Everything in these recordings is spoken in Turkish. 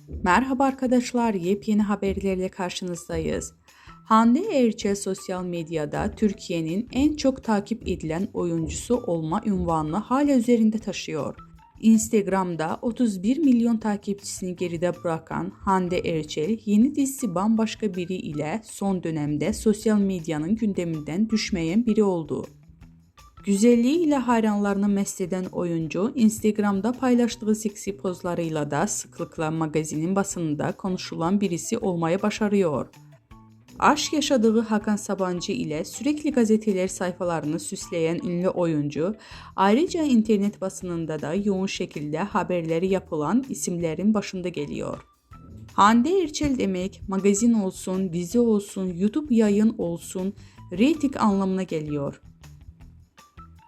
Merhaba arkadaşlar, yepyeni haberlerle karşınızdayız. Hande Erçel sosyal medyada Türkiye'nin en çok takip edilen oyuncusu olma unvanını hala üzerinde taşıyor. Instagram'da 31 milyon takipçisini geride bırakan Hande Erçel, yeni dizisi Bambaşka Biri ile son dönemde sosyal medyanın gündeminden düşmeyen biri oldu. Güzelliğiyle hayranlarını mest eden oyuncu, Instagram'da paylaştığı seksi pozlarıyla da sıklıkla magazinin basınında konuşulan birisi olmaya başarıyor. Aşk yaşadığı Hakan Sabancı ile sürekli gazeteler sayfalarını süsleyen ünlü oyuncu, ayrıca internet basınında da yoğun şekilde haberleri yapılan isimlerin başında geliyor. Hande Erçel demek, magazin olsun, dizi olsun, YouTube yayın olsun, reyting anlamına geliyor.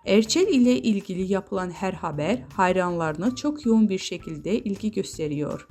Erçel ile ilgili yapılan her haber hayranlarına çok yoğun bir şekilde ilgi gösteriyor.